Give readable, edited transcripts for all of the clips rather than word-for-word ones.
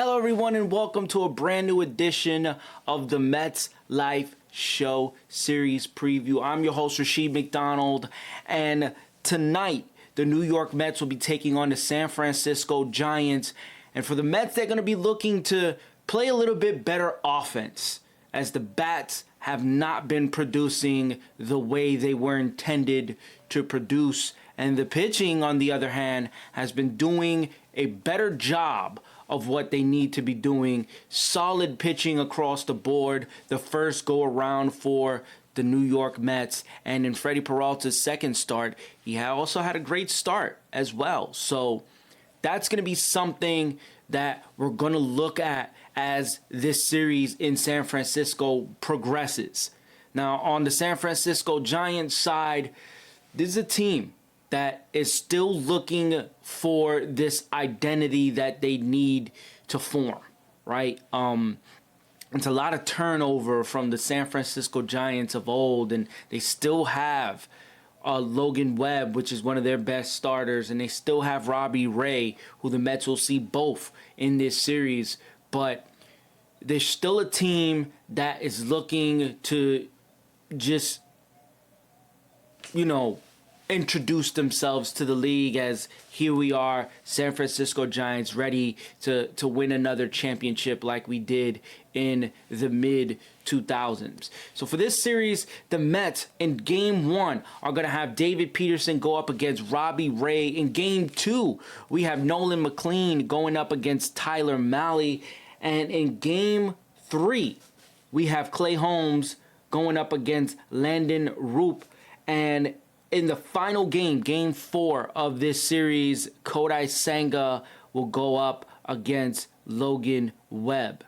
Hello, everyone, and welcome to a brand new edition of the MetsLife Show Series Preview. I'm your host, Rashid McDonald, and tonight the New York Mets will be taking on the San Francisco Giants. And for the Mets, they're going to be looking to play a little bit better offense, as the bats have not been producing the way they were intended to produce. And the pitching, on the other hand, has been doing a better job of what they need to be doing. Solid pitching across the board. The first go around for the New York Mets. And in Freddie Peralta's second start, he also had a great start as well. So that's going to be something that we're going to look at as this series in San Francisco progresses. Now, on the San Francisco Giants side, this is a team that is still looking for this identity that they need to form, right? It's a lot of turnover from the San Francisco Giants of old, and they still have Logan Webb, which is one of their best starters, and they still have Robbie Ray, who the Mets will see both in this series. But there's still a team that is looking to just, introduce themselves to the league, as here we are, San Francisco Giants, ready to win another championship like we did in the mid-2000s. So for this series, the Mets in Game 1 are going to have David Peterson go up against Robbie Ray. In Game 2, we have Nolan McLean going up against Tyler Mahle. And in Game 3, we have Clay Holmes going up against Landon Roop. And in the final game, Game 4 of this series, Kodai Senga will go up against Logan Webb.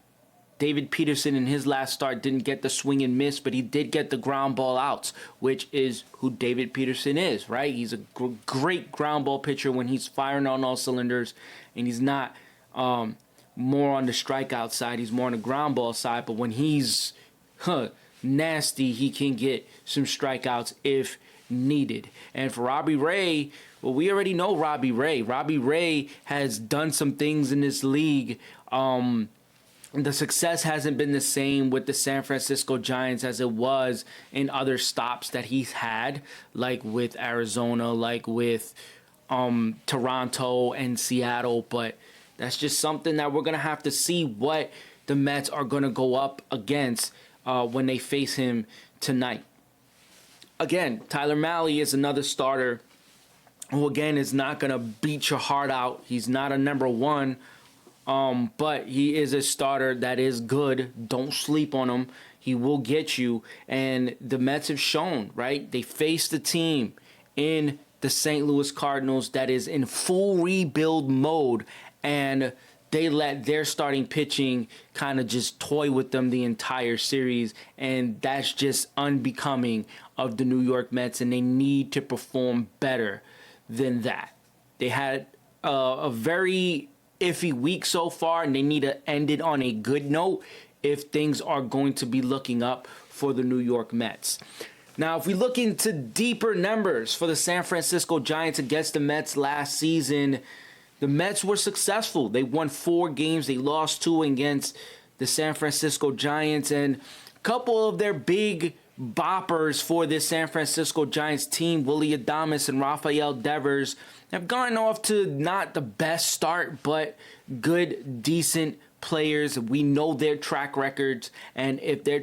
David Peterson in his last start didn't get the swing and miss, but he did get the ground ball outs, which is who David Peterson is, right? He's a great ground ball pitcher when he's firing on all cylinders, and he's not more on the strikeout side. He's more on the ground ball side, but when he's nasty, he can get some strikeouts if needed. And for Robbie Ray, well, we already know Robbie Ray. Robbie Ray has done some things in this league. The success hasn't been the same with the San Francisco Giants as it was in other stops that he's had, like with Arizona, like with Toronto and Seattle. But that's just something that we're going to have to see what the Mets are going to go up against when they face him tonight. Again, Tyler Mahle is another starter who, again, is not going to beat your heart out. He's not a number one, but he is a starter that is good. Don't sleep on him. He will get you. And the Mets have shown, right? They faced a team in the St. Louis Cardinals that is in full rebuild mode, and they let their starting pitching kind of just toy with them the entire series, and that's just unbecoming of the New York Mets, and they need to perform better than that. They had a very iffy week so far, and they need to end it on a good note if things are going to be looking up for the New York Mets. Now, if we look into deeper numbers for the San Francisco Giants against the Mets last season, the Mets were successful. They won 4 games. They lost 2 against the San Francisco Giants. And a couple of their big boppers for this San Francisco Giants team, Willy Adames and Rafael Devers, have gone off to not the best start, but good, decent players. We know their track records, and if they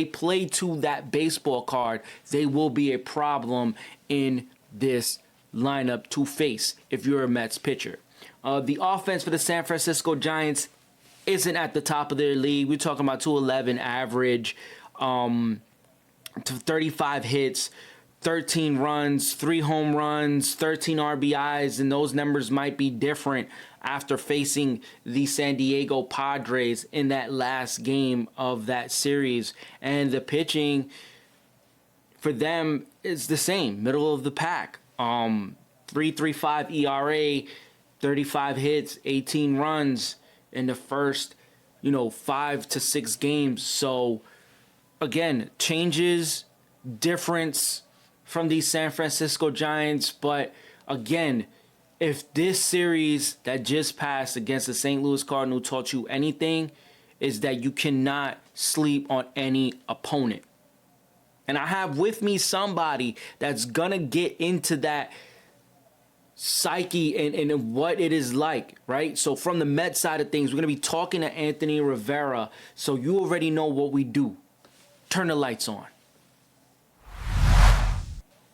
play to that baseball card, they will be a problem in this lineup to face if you're a Mets pitcher. The offense for the San Francisco Giants isn't at the top of their league. We're talking about 211 average, to 35 hits, 13 runs, 3 home runs, 13 RBIs, and those numbers might be different after facing the San Diego Padres in that last game of that series. And the pitching for them is the same, middle of the pack. 3.35 ERA, 35 hits, 18 runs in the first, 5 to 6 games. So, again, changes, difference from these San Francisco Giants. But, again, If this series that just passed against the St. Louis Cardinals taught you anything, is that you cannot sleep on any opponent. And I have with me somebody that's gonna get into that psyche and what it is like, right? So from the Mets side of things, we're gonna be talking to Anthony Rivera. So you already know what we do. Turn the lights on.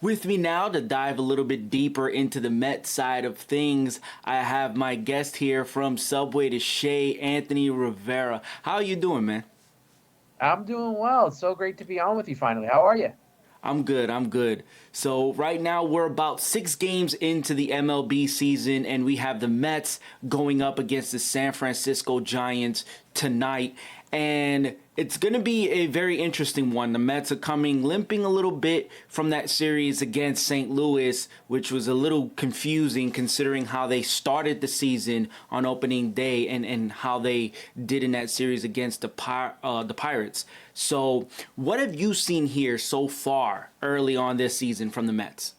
With me now to dive a little bit deeper into the Mets side of things, I have my guest here from Subway to Shea, Anthony Rivera. How are you doing, man? I'm doing well. It's so great to be on with you finally. How are you? I'm good. I'm good. So right now we're about 6 games into the MLB season, and we have the Mets going up against the San Francisco Giants tonight. And it's going to be a very interesting one. The Mets are coming limping a little bit from that series against St. Louis, which was a little confusing considering how they started the season on opening day and how they did in that series against the Pirates. So, what have you seen here so far early on this season from the Mets?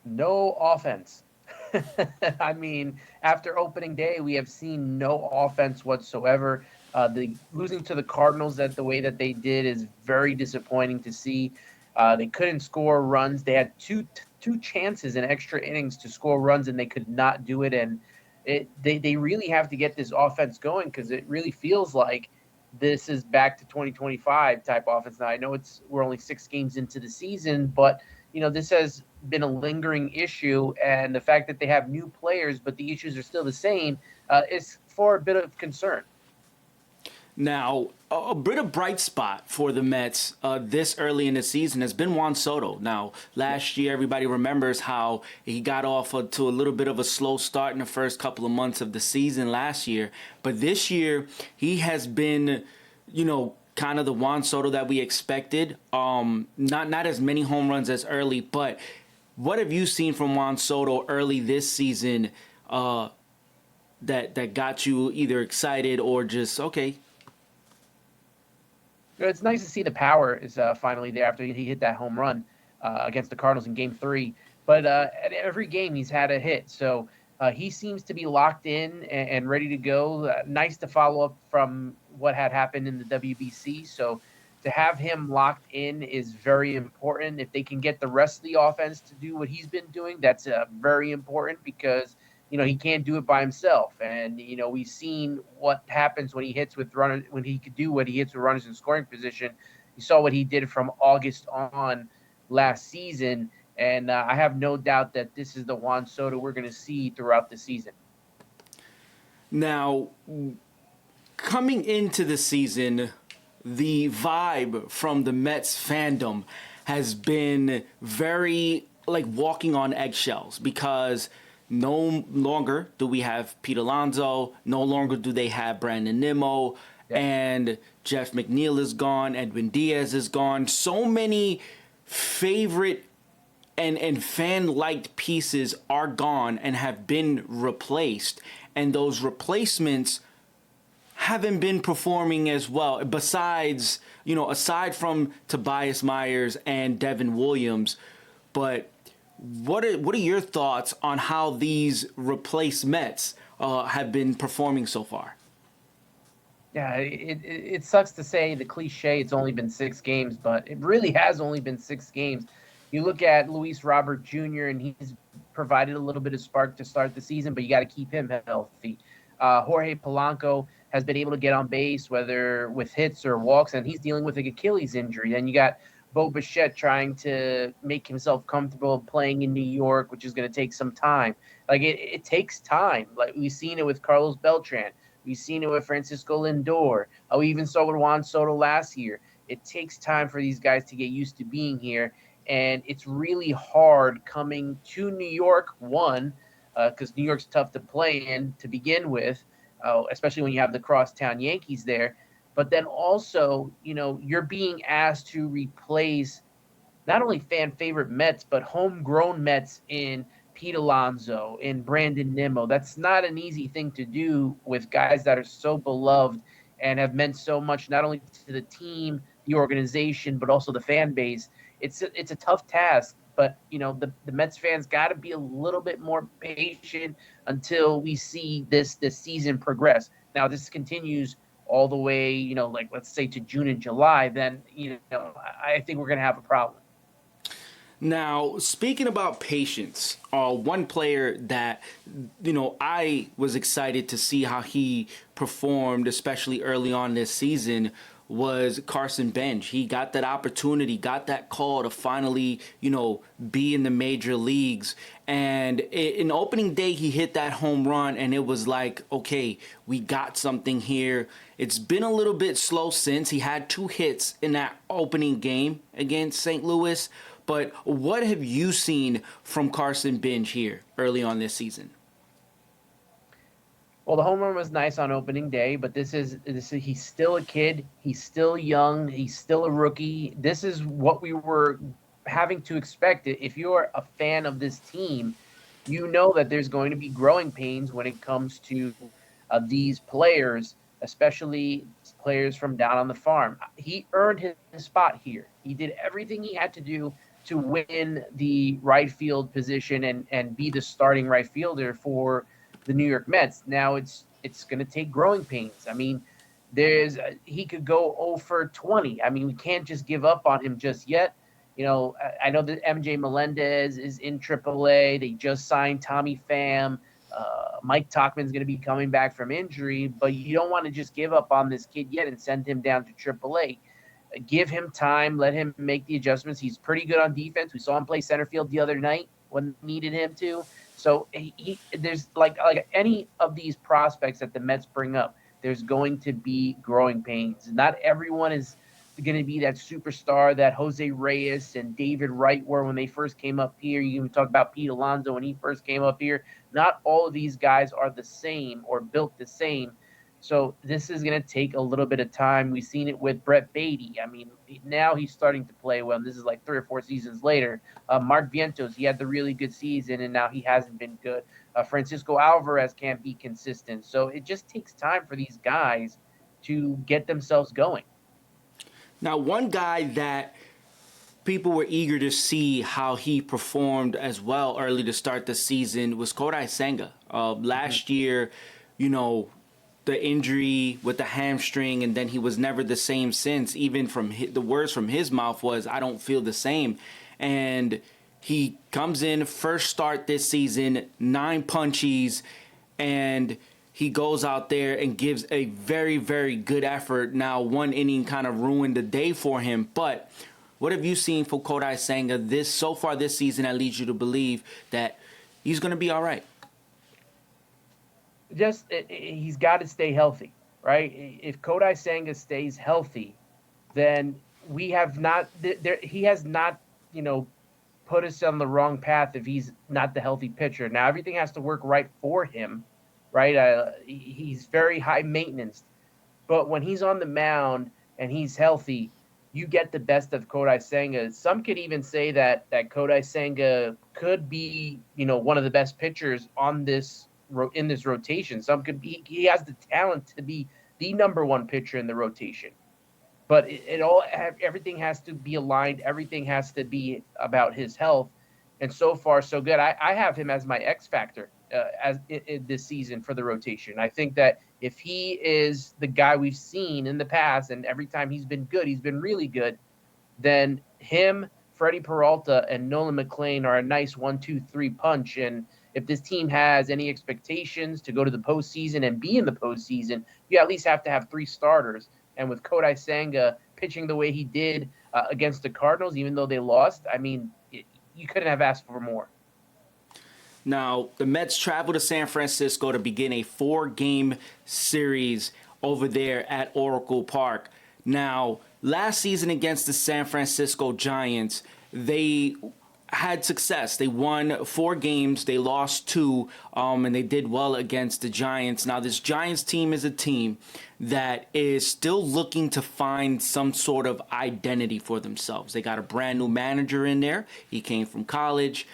No offense. I mean, after opening day, we have seen no offense whatsoever. The losing to the Cardinals that the way that they did is very disappointing to see. They couldn't score runs. They had two chances in extra innings to score runs, and they could not do it. And they really have to get this offense going because it really feels like this is back to 2025 type offense. Now I know we're only 6 games into the season, but this has been a lingering issue, and the fact that they have new players but the issues are still the same is for a bit of concern. Now, a bit of bright spot for the Mets this early in the season has been Juan Soto. Now, last year, everybody remembers how he got off to a little bit of a slow start in the first couple of months of the season last year. But this year, he has been, kind of the Juan Soto that we expected. Not as many home runs as early, but what have you seen from Juan Soto early this season that got you either excited or just okay? It's nice to see the power is finally there after he hit that home run against the Cardinals in Game 3. But at every game, he's had a hit. So he seems to be locked in and ready to go. Nice to follow up from what had happened in the WBC. So to have him locked in is very important. If they can get the rest of the offense to do what he's been doing, that's very important because he can't do it by himself. And we've seen what happens when he hits with runners, when he could do what he hits with runners in scoring position. You saw what he did from August on last season, and I have no doubt that this is the Juan Soto we're going to see throughout the season. Now, coming into the season, the vibe from the Mets fandom has been very like walking on eggshells because no longer do we have Pete Alonso, no longer do they have Brandon Nimmo, Yeah. and Jeff McNeil is gone, Edwin Diaz is gone. So many favorite and fan liked pieces are gone and have been replaced. And those replacements haven't been performing as well. Besides, aside from Tobias Myers and Devin Williams, but what are your thoughts on how these replaced Mets have been performing so far? Yeah, it sucks to say the cliche. It's only been 6 games, but it really has only been 6 games. You look at Luis Robert Jr. and he's provided a little bit of spark to start the season, but you got to keep him healthy. Jorge Polanco has been able to get on base, whether with hits or walks, and he's dealing with an Achilles injury. Then you got Bo Bichette trying to make himself comfortable playing in New York, which is going to take some time. Like it takes time. Like we've seen it with Carlos Beltran. We've seen it with Francisco Lindor. We even saw with Juan Soto last year. It takes time for these guys to get used to being here. And it's really hard coming to New York, one, because New York's tough to play in to begin with, especially when you have the crosstown Yankees there. But then also, you're being asked to replace not only fan favorite Mets, but homegrown Mets in Pete Alonso, in Brandon Nimmo. That's not an easy thing to do with guys that are so beloved and have meant so much, not only to the team, the organization, but also the fan base. It's a tough task, but the Mets fans got to be a little bit more patient until we see this season progress. Now, this continues all the way, like let's say to June and July, then I think we're gonna have a problem. Now, speaking about patience, one player that, I was excited to see how he performed, especially early on this season, was Carson Bench. He got that opportunity, got that call to finally, be in the major leagues. And in opening day, he hit that home run, and it was like, okay, we got something here. It's been a little bit slow since. He had 2 hits in that opening game against St. Louis. But what have you seen from Carson Bench here early on this season? Well, the home run was nice on opening day, but he's still a kid. He's still young. He's still a rookie. This is what we were having to expect. If you're a fan of this team, you know that there's going to be growing pains when it comes to these players, especially players from down on the farm. He earned his spot here. He did everything he had to do to win the right field position and be the starting right fielder for the New York Mets. Now it's going to take growing pains. I mean, he could go 0 for 20. I mean, we can't just give up on him just yet. I know that MJ Melendez is in AAA. They just signed Tommy Pham. Mike Tauchman's going to be coming back from injury, but you don't want to just give up on this kid yet and send him down to AAA. Give him time. Let him make the adjustments. He's pretty good on defense. We saw him play center field the other night when needed him to. So there's like any of these prospects that the Mets bring up, there's going to be growing pains. Not everyone is going to be that superstar that Jose Reyes and David Wright were when they first came up here. You can talk about Pete Alonso when he first came up here. Not all of these guys are the same or built the same. So this is going to take a little bit of time. We've seen it with Brett Beatty. I mean, now he's starting to play well. This is like 3 or 4 seasons later. Mark Vientos, he had the really good season, and now he hasn't been good. Francisco Alvarez can't be consistent. So it just takes time for these guys to get themselves going. Now, one guy that people were eager to see how he performed as well early to start the season was Kodai Senga. Last year, the injury with the hamstring, and then he was never the same since. Even from the words from his mouth was, I don't feel the same. And he comes in, first start this season, 9 punchies, and he goes out there and gives a very, very good effort. Now, 1 inning kind of ruined the day for him, but what have you seen for Kodai Senga so far this season that leads you to believe that he's going to be all right? He's got to stay healthy, right? If Kodai Senga stays healthy, then he has not, put us on the wrong path if he's not the healthy pitcher. Now, everything has to work right for him, right? He's very high maintenance, but when he's on the mound and he's healthy, you get the best of Kodai Senga. Some could even say that Kodai Senga could be, one of the best pitchers in this rotation. Some could be. He has the talent to be the number 1 pitcher in the rotation. But everything has to be aligned. Everything has to be about his health. And so far, so good. I have him as my X factor this season for the rotation. I think that if he is the guy we've seen in the past, and every time he's been good, he's been really good, then him, Freddie Peralta, and Nolan McLean are a nice 1-2-3 punch. And if this team has any expectations to go to the postseason and be in the postseason, you at least have to have 3 starters. And with Kodai Senga pitching the way he did against the Cardinals, even though they lost, I mean, you couldn't have asked for more. Now, the Mets travel to San Francisco to begin a 4-game series over there at Oracle Park. Now, last season against the San Francisco Giants, they had success. They won 4 games. They lost 2, and they did well against the Giants. Now, this Giants team is a team that is still looking to find some sort of identity for themselves. They got a brand new manager in there. He came from college,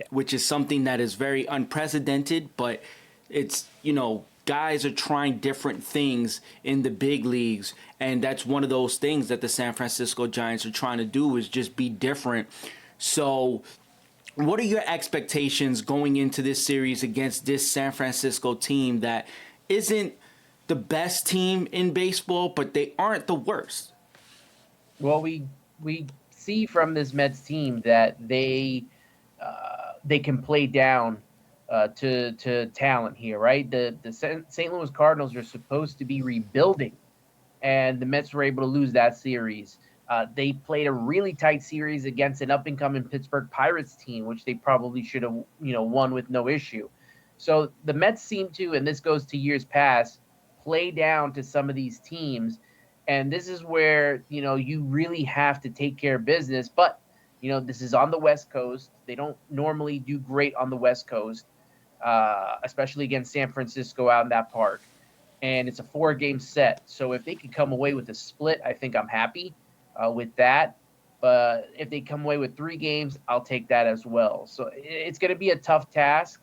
which is something that is very unprecedented, but it's, guys are trying different things in the big leagues, and that's one of those things that the San Francisco Giants are trying to do is just be different. So, what are your expectations going into this series against this San Francisco team that isn't the best team in baseball, but they aren't the worst? Well, we see from this Mets team that they can play down to talent here, right? The St. Louis Cardinals are supposed to be rebuilding, and the Mets were able to lose that series. They played a really tight series against an up and coming Pittsburgh Pirates team, which they probably should have won with no issue. So the Mets seem to, and this goes to years past, play down to some of these teams, and this is where you really have to take care of business. But this is on the West Coast. They don't normally do great on the West Coast, especially against San Francisco out in that park. And it's a 4-game set. So if they could come away with a split, I think I'm happy with that. But if they come away with 3 games, I'll take that as well. So it's going to be a tough task.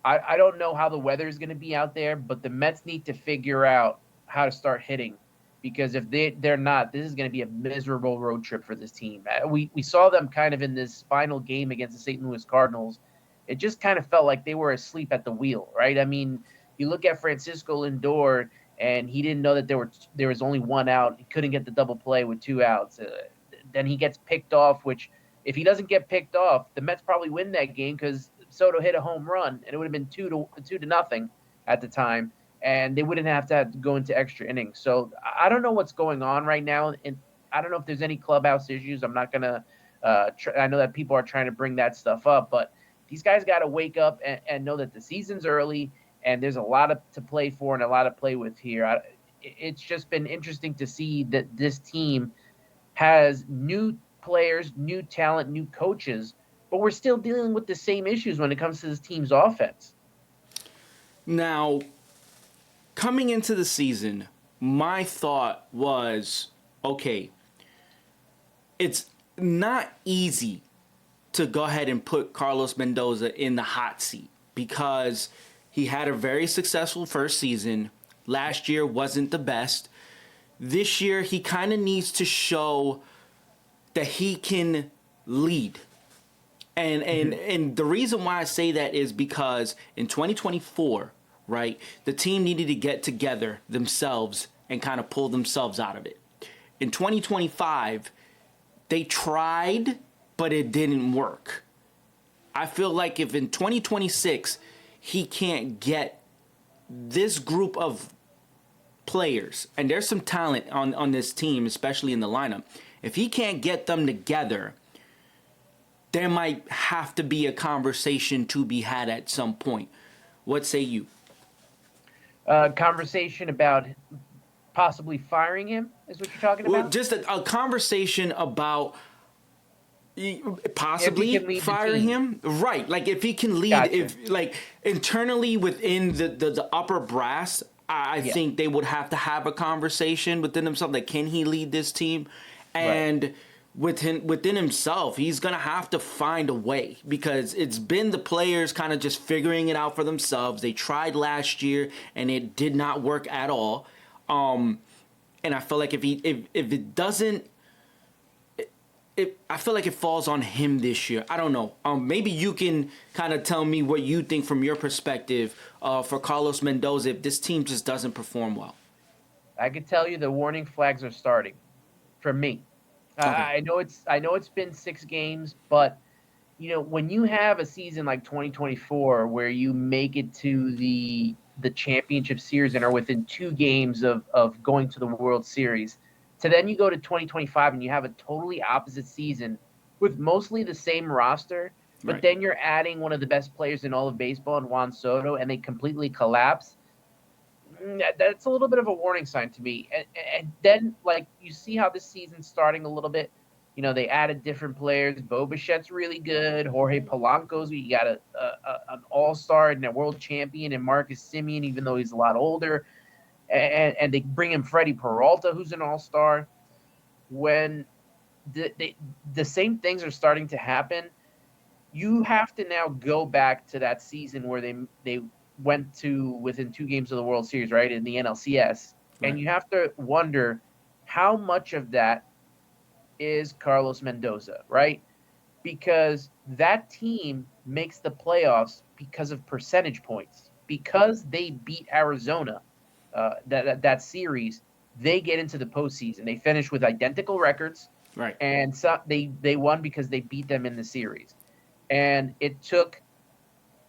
I don't know how the weather is going to be out there, but the Mets need to figure out how to start hitting, because if they're not, this is going to be a miserable road trip for this team. We saw them kind of in this final game against the St. Louis Cardinals. It just kind of felt like they were asleep at the wheel, right? I mean, you look at Francisco Lindor, and he didn't know that there was only 1 out. He couldn't get the double play with 2 outs. Then he gets picked off, which if he doesn't get picked off, the Mets probably win that game because Soto hit a home run, and it would have been 2-0 at the time, and they wouldn't have to go into extra innings. So I don't know what's going on right now, and I don't know if there's any clubhouse issues. I'm not gonna. I know that people are trying to bring that stuff up, but these guys got to wake up and know that the season's early, and there's a lot to play for and a lot to play with here. It's just been interesting to see that this team has new players, new talent, new coaches, but we're still dealing with the same issues when it comes to this team's offense. Now, coming into the season, my thought was, okay, it's not easy to go ahead and put Carlos Mendoza in the hot seat because he had a very successful first season. Last year wasn't the best. This year, he kind of needs to show that he can lead. And the reason why I say that is because in 2024, right, the team needed to get together themselves and kind of pull themselves out of it. In 2025, they tried, but it didn't work. I feel like if in 2026 he can't get this group of players, and there's some talent on this team, especially in the lineup, if he can't get them together, there might have to be a conversation to be had at some point. What say you? Conversation about possibly firing him is what you're talking about? Well, just a conversation about possibly firing him. Right. Like if he can lead, Gotcha. if like internally within the upper brass, I think they would have to have a conversation within themselves. Like, can he lead this team? And Right. within himself, he's gonna have to find a way because it's been the players kind of just figuring it out for themselves. They tried last year and it did not work at all. And I feel like if it doesn't, I feel like it falls on him this year. I don't know. Maybe you can kind of tell me what you think from your perspective for Carlos Mendoza if this team just doesn't perform well. I can tell you the warning flags are starting for me. Okay. I know it's been 6 games, but when you have a season like 2024 where you make it to the championship series and are within 2 games of going to the World Series, to then you go to 2025 and you have a totally opposite season with mostly the same roster, but Right. then you're adding one of the best players in all of baseball in Juan Soto, and they completely collapse. That's a little bit of a warning sign to me. And then, like, you see how this season's starting a little bit. They added different players. Bo Bichette's really good. Jorge Polanco's, you got an all-star and a world champion, and Marcus Semien, even though he's a lot older. And they bring in Freddie Peralta, who's an all-star. When the same things are starting to happen, you have to now go back to that season where they went to within 2 games of the World Series, right, in the NLCS. Right. And you have to wonder how much of that is Carlos Mendoza, right? because that team makes the playoffs because of percentage points. Because they beat Arizona, that series, they get into the postseason. They finish with identical records, Right. and so they won because they beat them in the series. And it took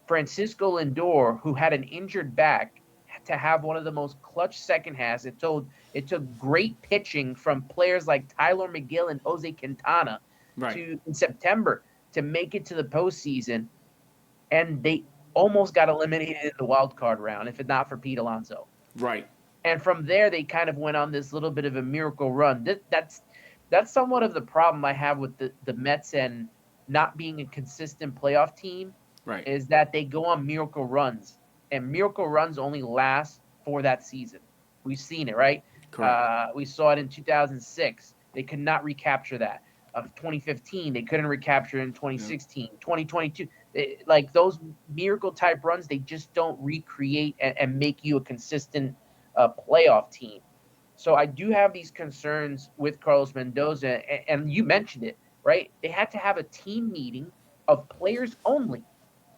Francisco Lindor, who had an injured back, to have one of the most clutch second halves. It took great pitching from players like Tyler McGill and Jose Quintana Right. to in September to make it to the postseason, and they almost got eliminated in the wild card round if it not for Pete Alonso. Right. And from there, they kind of went on this little bit of a miracle run. That's somewhat of the problem I have with the Mets and not being a consistent playoff team Right. is that they go on miracle runs, and miracle runs only last for that season. We've seen it, right? Correct. We saw it in 2006. They could not recapture that. Of 2015, they couldn't recapture it in Yep. 2016, 2022. Like those miracle type runs, they just don't recreate and make you a consistent playoff team. So I do have these concerns with Carlos Mendoza, and you mentioned it, right? They had to have a team meeting of players only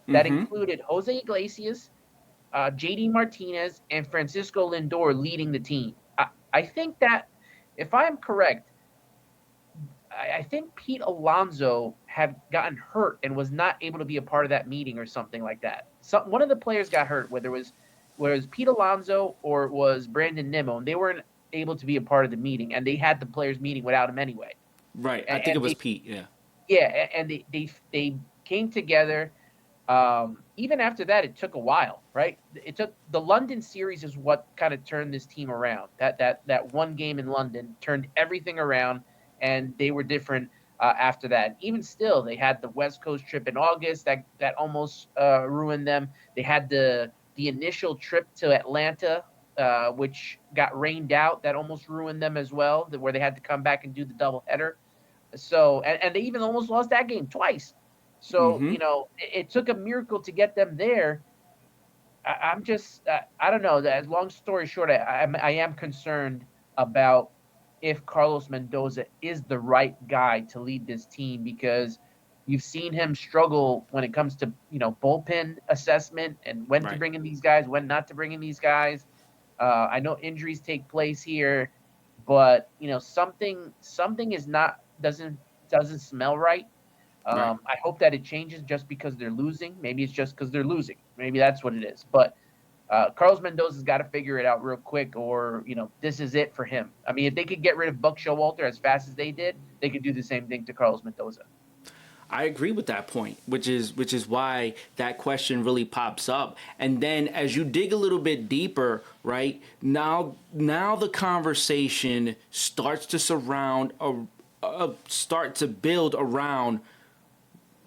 that Mm-hmm. included Jose Iglesias, JD Martinez, and Francisco Lindor leading the team. I think that, if I'm correct, I think Pete Alonso had gotten hurt and was not able to be a part of that meeting or something like that. One of the players got hurt, whether it was Pete Alonso or it was Brandon Nimmo, and they weren't able to be a part of the meeting, and they had the players meeting without him anyway. Right. I And, think it and was they, Pete. Yeah. yeah, and they came together. Even after that, it took a while, right? It took the London series is what kind of turned this team around. That one game in London turned everything around, and they were different after that. Even still, they had the West Coast trip in August that almost ruined them. They had the initial trip to Atlanta, which got rained out, that almost ruined them as well, where they had to come back and do the doubleheader. So, and they even almost lost that game twice. So, Mm-hmm. it took a miracle to get them there. I'm just, I don't know. Long story short, I am concerned about if Carlos Mendoza is the right guy to lead this team, because you've seen him struggle when it comes to, bullpen assessment and when to Right. bring in these guys, when not to bring in these guys. I know injuries take place here, but something is not doesn't smell right. Right. I hope that it changes just because they're losing. Maybe it's just because they're losing. Maybe that's what it is. But Carlos Mendoza's got to figure it out real quick, or this is it for him. I mean, if they could get rid of Buck Showalter as fast as they did, they could do the same thing to Carlos Mendoza. I agree with that point, which is why that question really pops up. And then as you dig a little bit deeper, right now the conversation starts to start to build around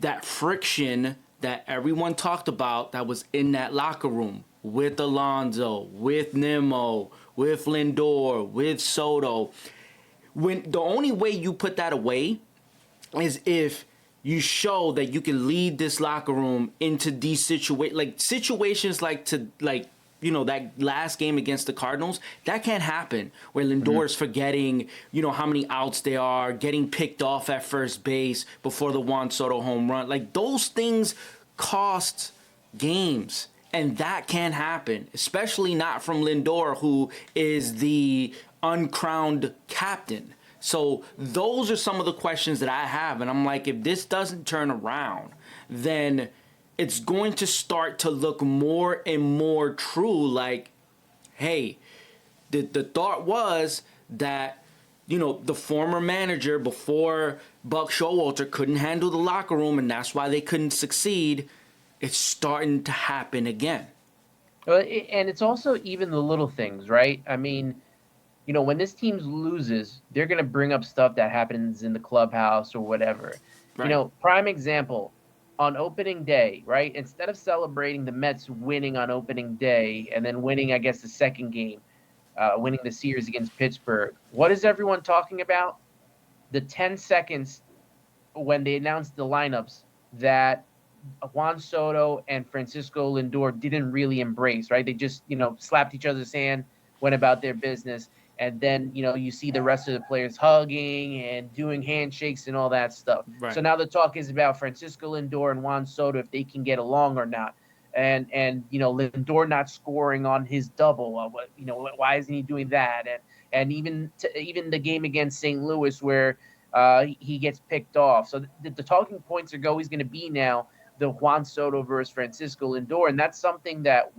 that friction that everyone talked about that was in that locker room with Alonso, with Nimmo, with Lindor, with Soto. When the only way you put that away is if you show that you can lead this locker room into these situations that last game against the Cardinals. That can't happen where Lindor is forgetting how many outs there are, getting picked off at first base before the Juan Soto home run. Like, those things cost games. And that can't happen, especially not from Lindor, who is the uncrowned captain. So those are some of the questions that I have. And I'm like, if this doesn't turn around, then it's going to start to look more and more true. Like, hey, the thought was that, the former manager before Buck Showalter couldn't handle the locker room, and that's why they couldn't succeed. It's starting to happen again. And it's also even the little things, right? I mean, when this team loses, they're going to bring up stuff that happens in the clubhouse or whatever. Right. Prime example, on opening day, right? Instead of celebrating the Mets winning on opening day and then winning, I guess, the second game, winning the series against Pittsburgh, what is everyone talking about? The 10 seconds when they announced the lineups that Juan Soto and Francisco Lindor didn't really embrace, right? They just, slapped each other's hand, went about their business. and then you see the rest of the players hugging and doing handshakes and all that stuff. So Right. now the talk is about Francisco Lindor and Juan Soto, if they can get along or not. And Lindor not scoring on his double. Why isn't he doing that? And even the game against St. Louis where he gets picked off. So the talking points are always going to be now the Juan Soto versus Francisco Lindor, and that's something that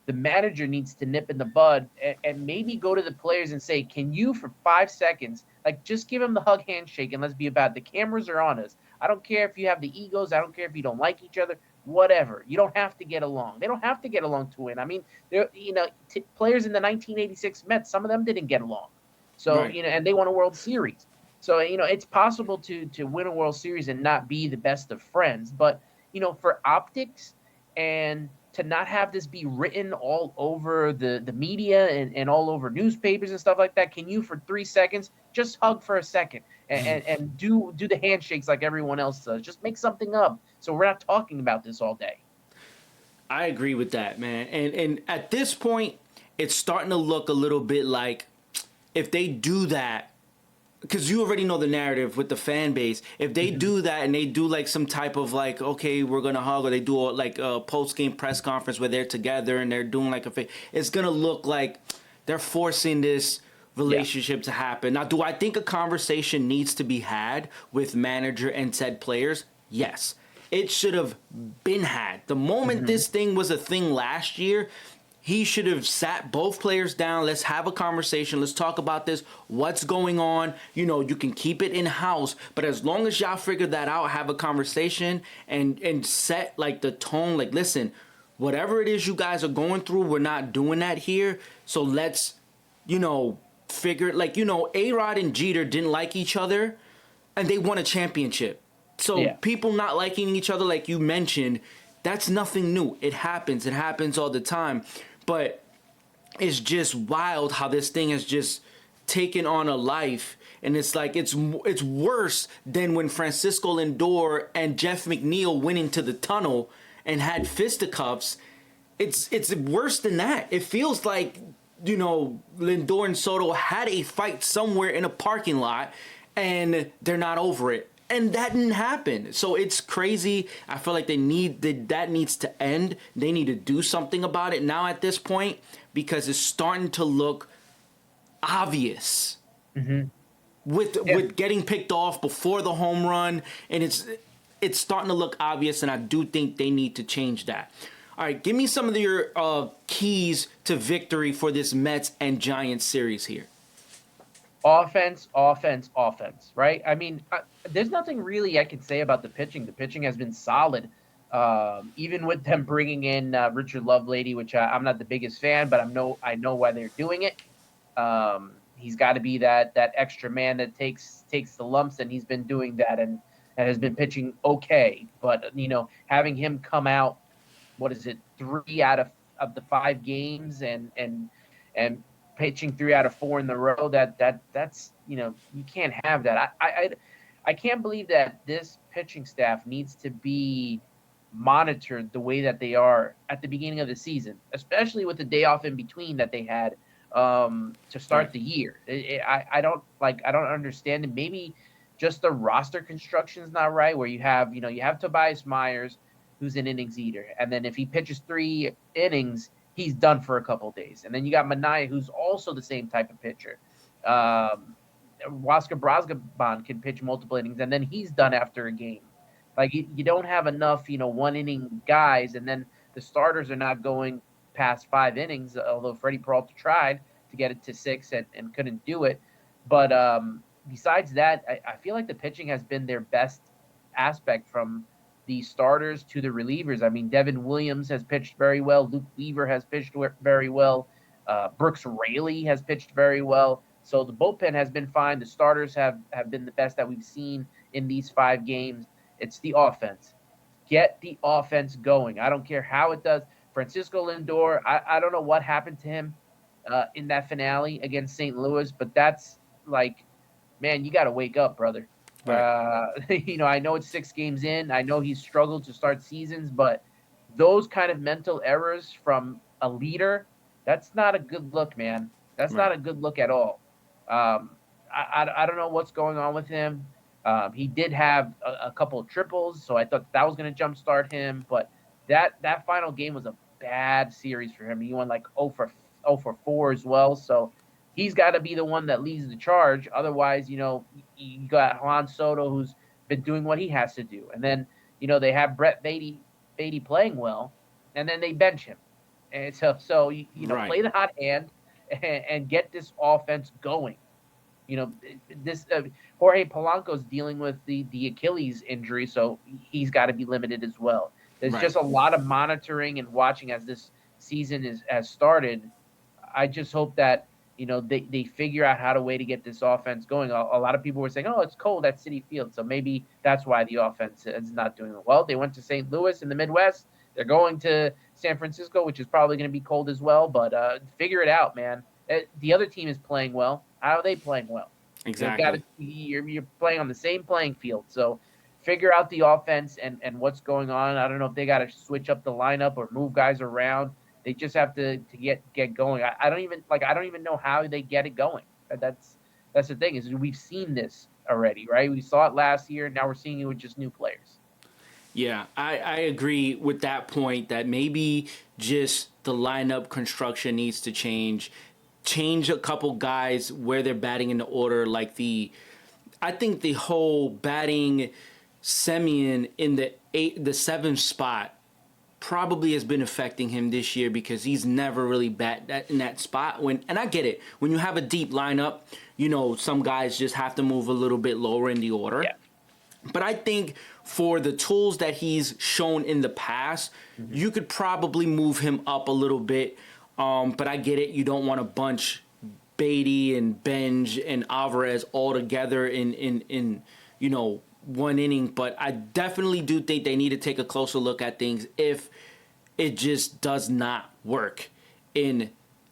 the manager needs to nip in the bud and maybe go to the players and say, can you for 5 seconds, like just give them the hug handshake and let's be about it. The cameras are on us. I don't care if you have the egos. I don't care if you don't like each other, whatever. You don't have to get along. They don't have to get along to win. I mean, players in the 1986 Mets, some of them didn't get along. So, Right. and they won a World Series. So, it's possible to win a World Series and not be the best of friends. But, for optics and to not have this be written all over the media and all over newspapers and stuff like that, can you for 3 seconds just hug for a second and do the handshakes like everyone else does? Just make something up so we're not talking about this all day. I agree with that, man. And at this point, it's starting to look a little bit like if they do that, because you already know the narrative with the fan base. If they do that and they do like some type of like, okay, we're gonna hug, or they do like a post game press conference where they're together and they're doing like it's gonna look like they're forcing this relationship to happen. Now, do I think a conversation needs to be had with manager and said players? Yes. It should have been had. The moment this thing was a thing last year, he should have sat both players down. Let's have a conversation. Let's talk about this. What's going on? You can keep it in house, but as long as y'all figure that out, have a conversation and set like the tone. Like, listen, whatever it is you guys are going through, we're not doing that here. So let's, figure like A-Rod and Jeter didn't like each other, and they won a championship. So Yeah. people not liking each other, like you mentioned, that's nothing new. It happens. It happens all the time. But it's just wild how this thing has just taken on a life, and it's like it's worse than when Francisco Lindor and Jeff McNeil went into the tunnel and had fisticuffs. It's worse than that. It feels like Lindor and Soto had a fight somewhere in a parking lot, and they're not over it. And that didn't happen. So it's crazy. I feel like that needs to end. They need to do something about it now at this point, because it's starting to look obvious with getting picked off before the home run, and it's starting to look obvious, and I do think they need to change that. All right, give me some of your keys to victory for this Mets and Giants series here. Offense, offense, offense, right? I mean, there's nothing really I can say about the pitching. The pitching has been solid, even with them bringing in Richard Lovelady, which I'm not the biggest fan, but I know why they're doing it. He's got to be that extra man that takes the lumps, and he's been doing that and has been pitching okay. But having him come out, what is it, 3 out of the 5 games, and pitching 3 out of 4 in the row, that's you can't have that. I can't believe that this pitching staff needs to be monitored the way that they are at the beginning of the season, especially with the day off in between that they had to start Right. the year. I don't understand it. Maybe just the roster construction is not right, where you have Tobias Myers, who's an innings eater, and then if he pitches 3 innings, he's done for a couple of days. And then you got Manaea, who's also the same type of pitcher. Wasker Brosgabon can pitch multiple innings, and then he's done after a game. Like you don't have enough, 1 inning guys, and then the starters are not going past 5 innings. Although Freddie Peralta tried to get it to 6 and couldn't do it. But besides that, I feel like the pitching has been their best aspect, from the starters to the relievers. I mean, Devin Williams has pitched very well. Luke Weaver has pitched very well. Brooks Raley has pitched very well. So the bullpen has been fine. The starters have been the best that we've seen in these 5 games. It's the offense. Get the offense going. I don't care how it does. Francisco Lindor, I don't know what happened to him in that finale against St. Louis, but that's like, man, you got to wake up, brother. Right. I know it's 6 games in. I know he's struggled to start seasons, but those kind of mental errors from a leader, that's not a good look, man. That's Right. not a good look at all. I don't know what's going on with him. He did have a couple of triples, so I thought that was going to jumpstart him. But that final game was a bad series for him. He won like 0 for 4 as well. So he's got to be the one that leads the charge. Otherwise, you got Juan Soto, who's been doing what he has to do, and then they have Brett Beatty playing well, and then they bench him, and so Right. play the hot hand and get this offense going. This Jorge Polanco's dealing with the Achilles injury, so he's got to be limited as well. There's Right. just a lot of monitoring and watching as this season has started. I just hope that they figure out how to way to get this offense going. A lot of people were saying, "Oh, it's cold at Citi Field," so maybe that's why the offense is not doing well. They went to St. Louis in the Midwest. They're going to San Francisco, which is probably going to be cold as well. But figure it out, man. The other team is playing well. How are they playing well? Exactly. You're playing on the same playing field. So figure out the offense and what's going on. I don't know if they got to switch up the lineup or move guys around. They just have to get going. I don't even know how they get it going. That's the thing, is we've seen this already, right? We saw it last year. Now we're seeing it with just new players. Yeah, I agree with that point that maybe just the lineup construction needs to change. Change a couple guys where they're batting in the order, I think the whole batting Semien in the seventh spot probably has been affecting him this year because he's never really in that spot. And I get it. When you have a deep lineup, some guys just have to move a little bit lower in the order. Yeah. But I think for the tools that he's shown in the past, you could probably move him up a little bit. But I get it. You don't want to bunch Beatty and Benj and Alvarez all together in one inning. But I definitely do think they need to take a closer look at things if it just does not work in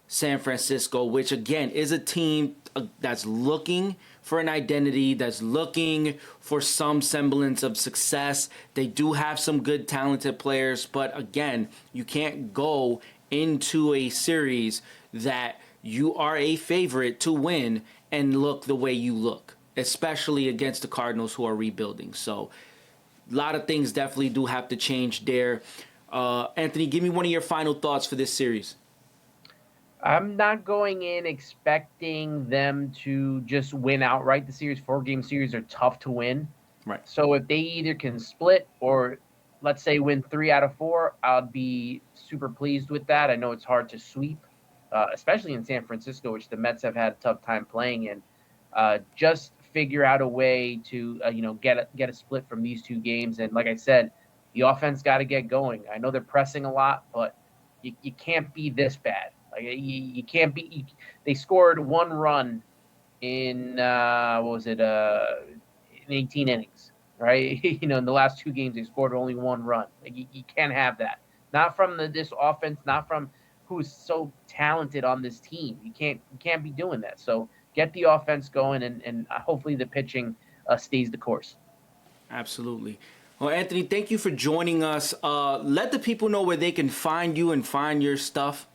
San Francisco, which again is a team that's looking for an identity, that's looking for some semblance of success. They do have some good talented players, but again, you can't go into a series that you are a favorite to win and look the way you look, especially against the Cardinals, who are rebuilding. So a lot of things definitely do have to change there. Anthony, give me one of your final thoughts for this series. I'm not going in expecting them to just win outright. The series, 4-game series, are tough to win. Right. So if they either can split or, let's say, win 3 out of 4, I'd be super pleased with that. I know it's hard to sweep, especially in San Francisco, which the Mets have had a tough time playing in. Just figure out a way to get a split from these 2 games. And like I said, the offense got to get going. I know they're pressing a lot, but you can't be this bad. Like you can't be. They scored 1 run in what was it? In 18 innings, right? In the last 2 games they scored only 1 run. Like you can't have that. Not from this offense. Not from who's so talented on this team. You can't be doing that. So get the offense going, and hopefully the pitching stays the course. Absolutely. Well, Anthony, thank you for joining us. Let the people know where they can find you and find your stuff.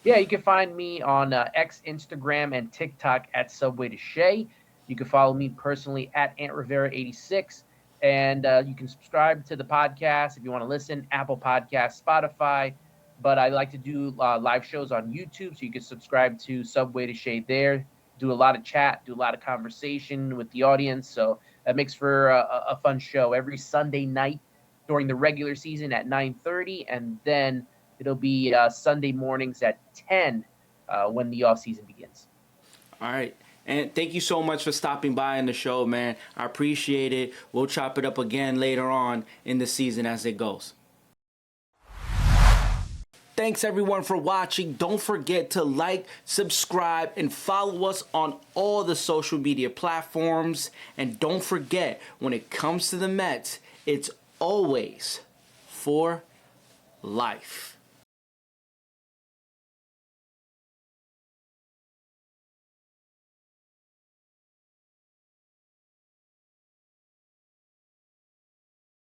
Yeah, you can find me on X, Instagram, and TikTok at Subway to Shea. You can follow me personally at Ant Rivera 86. And you can subscribe to the podcast if you want to listen, Apple Podcasts, Spotify. But I like to do live shows on YouTube, so you can subscribe to Subway to Shea there. Do a lot of chat, do a lot of conversation with the audience. So that makes for a fun show every Sunday night during the regular season at 9:30, and then it'll be Sunday mornings at 10 when the off season begins. All right. And thank you so much for stopping by in the show, man. I appreciate it. We'll chop it up again later on in the season as it goes. Thanks everyone for watching. Don't forget to like, subscribe, and follow us on all the social media platforms. And don't forget, when it comes to the Mets, it's always for life.